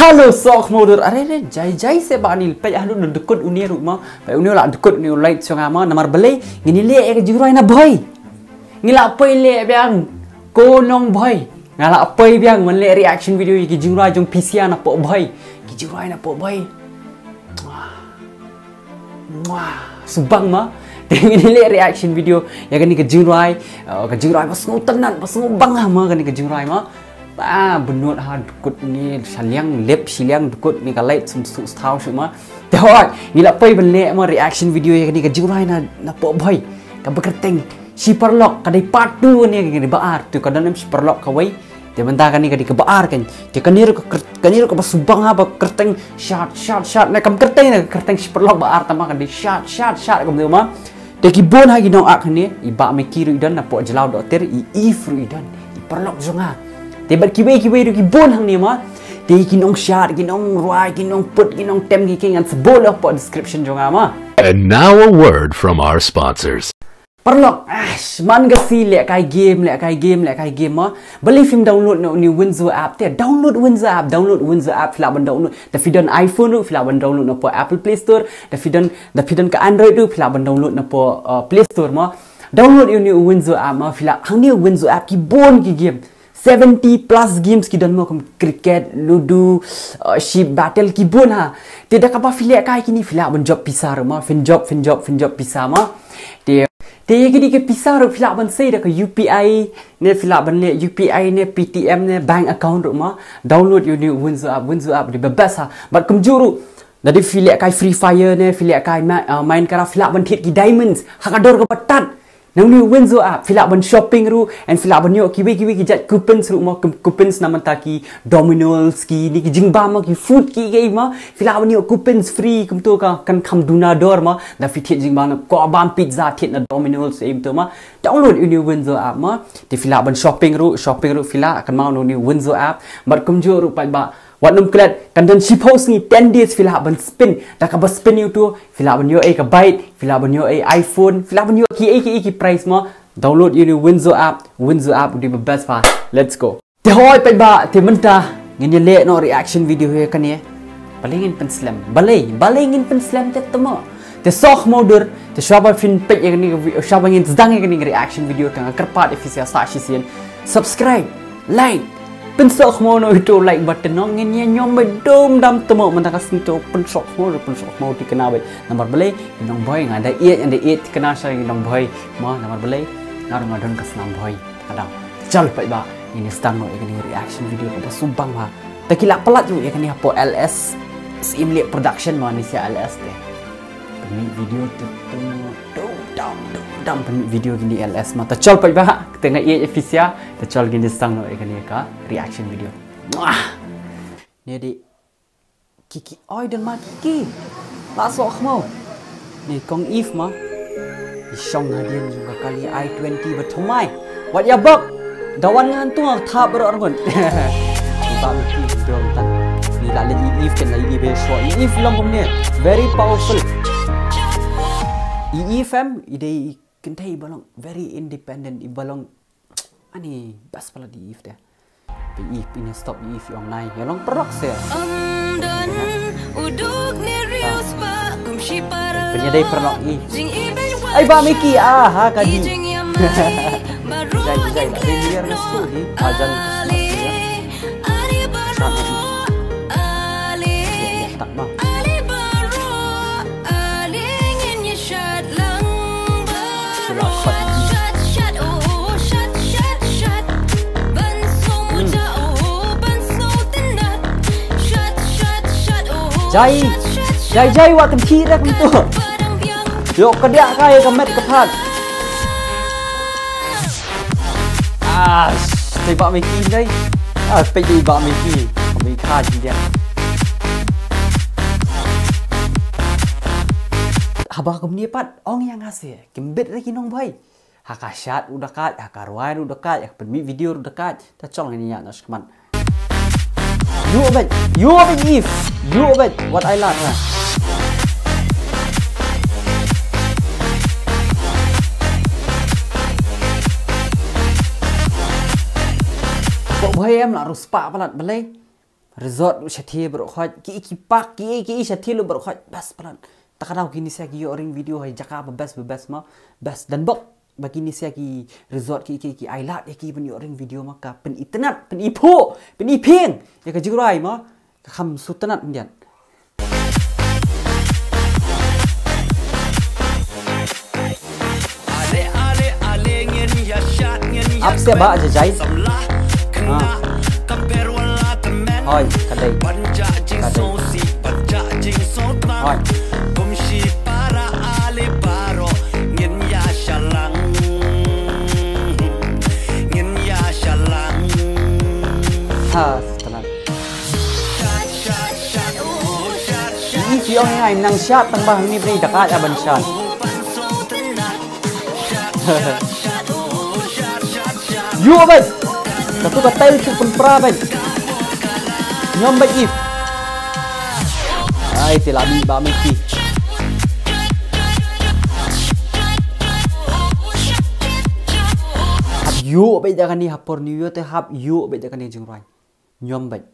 Halo sohkmow are jai se banil pe halu dekut unia rumah pe unia la dekut ni light songama namar belai ngini le ek jurai na boy ngila poi le biang konong boy ngala poi biang men le reaction video ki jurai jong pisia na po boy ki jurai na po boy wah subang ma ngini le reaction video ya kan ni ke jurai pas ngutenan pas ngubang ma kan ni ke jurai ma benut ha dukut ni syaliang lep syiliang dukut ni kalait sumsu stau semua tehoi ngila poi belek ma reaction video yang ni ke jurai na po boy ka bekerteng SHIPARLOK kadai patu ni ke baar tu kadang SHIPARLOK kawai dia mentah kan ni ke baar kan dia kanir ke pasubang ha kerteng shot na kam kerteng SHIPARLOK baar tama kan di shot kam tu ma de ki bon ha gi no ak ni iba me kiru dan na po Jlaw Dohtir i fru dan SHIPARLOK zonga Tebat kibai du kibon hang ni ma. Di kinong shot, kinong ruai, kinong put, kinong tem ki ngan sebolok po description jonga ma. And now a word from our sponsors. Parlok, man gasi lek kai game ma. Beli film download no ni Windows app te. Download Windows app fila ban download. Tapi dan iPhone tu fila ban download no po Apple Play Store. Tapi dan ke Android tu fila ban download no po Play Store ma. Download ni Windows app ma fila hang ni Windows app ki bon ki game. 70 plus games ki dan mo kum cricket, ludo, ship battle ki bon ha. Tidak apa filak kai kini filak ban job pisar ma, fin job pisar ma. Dia kini ke pisar filak ban sei dak UPI ne filak ban le UPI ne PTM ne bank account ma. Download you ni Windows app di bebas ha. Bat kum juru dari filak kai Free Fire ne filak kai main kara filak ban hit ki diamonds. Hakador ke batat. Nang ni Windows app filak ban shopping ru and filak ban yo kiwi ki jat coupons ru ma coupons nama taki Domino's ki ni ki jingba ma ki food ki ge ma filak ban yo coupons free kum tu ka kan kham dunador ma da fit jingba na ko ban pizza thit na Domino's em tu ma download ni Windows app ma ti filak ban shopping ru filak kan mau ni Windows app mat kum jo ru pa ba wat num klat kan dan ship house ni 10 days filak ban spin da ka ba spin you tu filak ban yo ka byte filak ban yo iPhone filak ban yo ki price ma download you ni Windows app di best fa let's go te hoi pa ba te mentah ngin le no reaction video he kan ye balingin pen slam balingin pen slam te temo te sohkmow te shaba fin pe ni shaba ngin zdang ni reaction video kan kerpat efisia sa syiem subscribe like pen sohkmow no itu like button no ngin ye nyom be dom dam temo mentah kasin to pen sohkmow dikenal nomor beli nong boy ngada iaid kena saya nong boy ma nomor beli ngar ngadon kasnam boy kadang jal pa ba ini stang no ini reaction video ko subang ha takila pelat ju ya kan ni po LS SHIMLEH production ma ni sia LS deh ini video tu dam video gini LS ma ta chol pa ba tengah iaid efisia ta chol gini stang no kan ni ka reaction video wah ni di kiki oi dan ma kiki la sohkmow ni kong if ma isong hadian juga kali i20 betomai wat ya bak dawan ngantung thap berorgon ba miki dong tan ni la le if kan la if so if long kom ni very powerful ifm ide kentai balong very independent ibalong ani bas pala di if deh if ini stop if yang naik yang long perok se penyedai perok if ai ba miki ha kadi jai liar nesu hi azan tak ma Jai wa kan kira kan tu. Yo kedia kai kemet kepat. Tay ba miki dai. Pe di ba miki. Kami kha ji dia. Haba kum ni pat ong yang ase. Kimbet lagi nong boy. Hakashat udah kat, hakarwain udah kat, penmi video udah kat. Ta chong ni ya nas keman. You obet if you obet what I like ha. Boy em là ruspa palat belai resort syati berkhot ki pak ki syati lu berkhot bas pelan takadau kini saya ki orang video hai jaka bebas mah bas dan bok bagi ni saya ki resort ki ailat ki pen orang video maka pen internet pen ipo pen iping ya ka jurai mah kham sutanat ndian áp xe bạจะใจhỏi cái đây hỏi ini siang ini nang syat tambah ni beri dekat aban syat you abad satu kata itu pun perabad nyom baik if ai telah bi ba meki hab you baik jangan ni hapor new year te hab you baik jangan ni jengrai nyom baik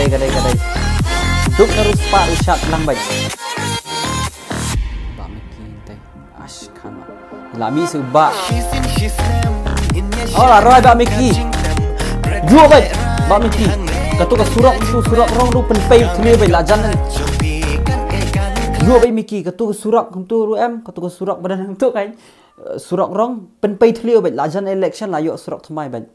Kadai duduk terus pak ushat lang baik ba meki teh ashkan lami subak oh la roi ba meki ju baik ba meki katu ka surak rong du pen pay thli baik la jan ju baik meki katu surak tu ru em katu ka surak badan tu kai surak rong pen pay thli baik la jan election la yo surak thmai baik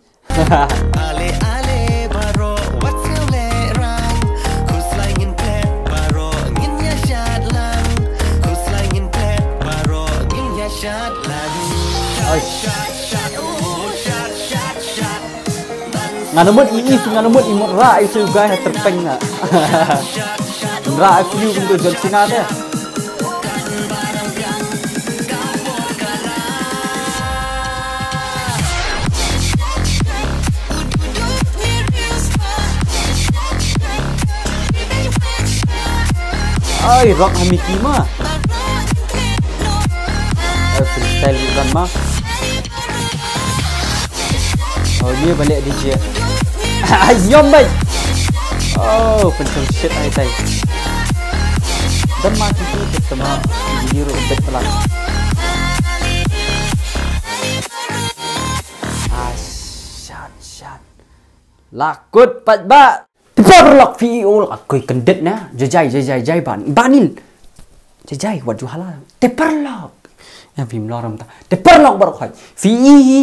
nganamut ini nganamut imut ra itu guys terpeng na ra view untuk John Cena deh ai rock hamiki mah freestyle bukan mah oh dia balik DJ ayam baik oh pencet shit ai tai dan mati tu ketemu biru bet pelan syat lakut pat ba SHIPARLOK video aku kendet na jai banil jai wat juhala SHIPARLOK yang film loram ta SHIPARLOK baru khai fi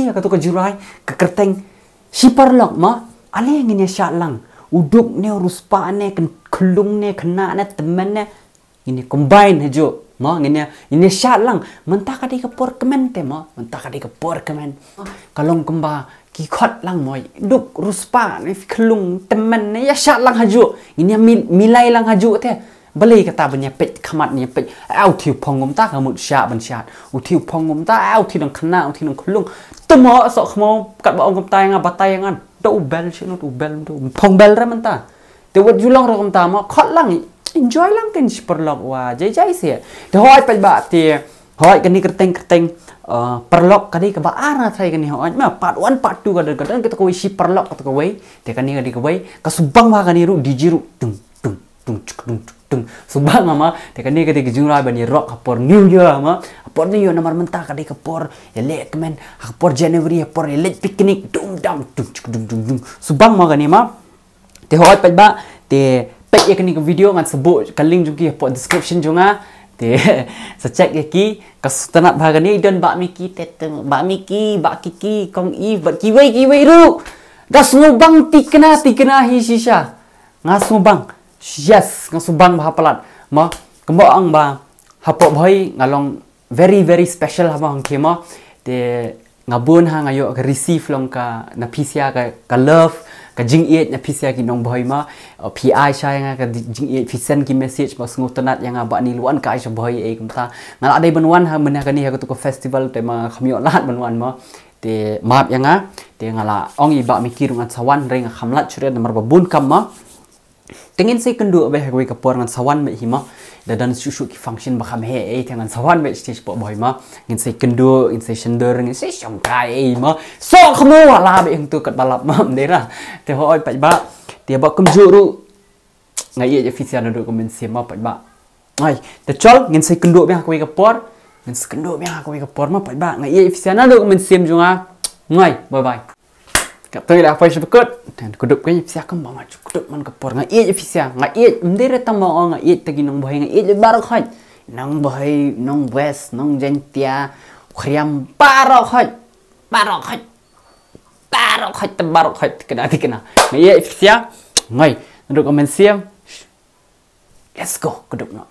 katu ka jurai ke kerteng SHIPARLOK mah ale ngene syatlang uduk ne ruspa ne kelung ne kena ne temen ne ini combine hajo mah ngene syatlang mentah ka di ke por kemen te mah mentah ka di ke por kemen kalong kemba ki khot lang moi duk ruspa ne kelung temen ne ya syatlang hajo ini milai lang hajo te beli kata benya pet khamat ni pet au thiu phongom ta ka mut sya ban syat u thiu phongom ta au thi dang khna u thi dang khulung temo sohkmow kat ba ong kom tai nga batai ngan do bel chino do bel do phong bel ra man ta te wat julang ro kom ta ma khot lang enjoy lang ken SHIPARLOK wa jai sia te hoi pa ba te hoi kan ni kerteng perlok kadi ka ba ara thai kan ni hoi ma part 1 part 2 kadang kita ko SHIPARLOK ka ko wei te kan ni kadi ko wei ka subang wa kan ni ru dijiru tung subang mama te kan ni kadi ke jura bani rock apor new year ma apor new year namar mentah kadi ke por ya le kemen apor January apor le picnic dum dam dung subang ma kan ni ma te hoi pa ba te pek ya kan ni video ngan sebut kan link jungki apor description junga te secek ya ki kastanat bahagian ni dan bak miki teteng bak miki bak kiki kong i bat kiwei ru gas ngubang tikena hi shisha ngas ngubang yes ngasubang bah pelat ma kembo ang ba hapok boy ngalong very special haba hang kema te ngabun hang ayo ke receive long ka Naphisha ka love ka jing-iet Naphisha ki nong boy ma PI sha nga ka jing-iet fisen ki message ma sngutanat yang ba ni luan ka ai boy e kumta ngal adai banwan ha mena ka ni ha to festival te ma khamyo lat banwan ma te maaf yang te ngala ong iba mikir ngan sawan ring khamlat chure nomor babun kamma tengin sei kendu be hagwe kapor ngan sawan me hima dan susu ki function bakam he tengan sawan be stage po boy ma ngin sei kendu in sei sender ngin sei shangkai ma sohkmow ala be hung tu kat balap ma dera te hoi pa ba te ba kumjuru ngai ye fisian do komen sema pa ba ai te chol ngin sei kendu be hagwe kapor ngin sei kendu be hagwe kapor ma pa ba ngai ye fisian do komen sem junga ngai bye bye Kak tôi là phải chụp cốt, thành cột cái phía không bằng chụp cột man kapor ngai ie phía ngai ie mdere tamang ngai ie tagi nong boy ngai ie barok khaj nong boy nong west nong jentia khryem barok khaj barok khaj kena ngai ie phía ngai nduk komen siem let's go cột no